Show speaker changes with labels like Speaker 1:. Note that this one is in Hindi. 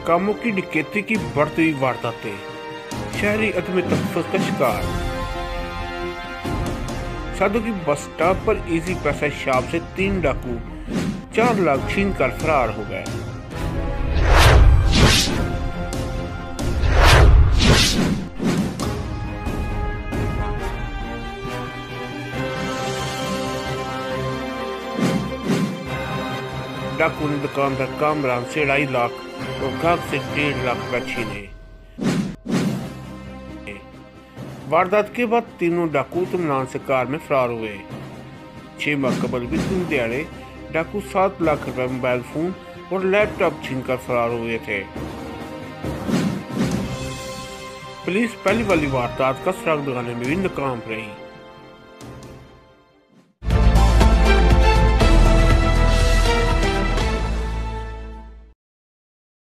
Speaker 1: कामों की डकैती की बढ़ती हुई वारदातें, शहरी अदम तहफ़्फ़ुज़ का शिकार। सादों की बस स्टॉप पर इजी पैसा शॉप से 3 डाकू 4 लाख छीन कर फरार हो गए। डाकू ने दुकानदार कामरान से 2.5 लाख और ग्राहक से 1.5 लाख रुपए छीने। वारदात के बाद तीनों डाकू इत्मीनान से कार में फरार हुए। 6 माह कबल भी दिन दिहाड़े डाकू 7 लाख रुपए मोबाइल फोन और लैपटॉप छीनकर फरार हुए थे। पुलिस पहली वाली वारदात का सुराग लगाने में भी नाकाम रही।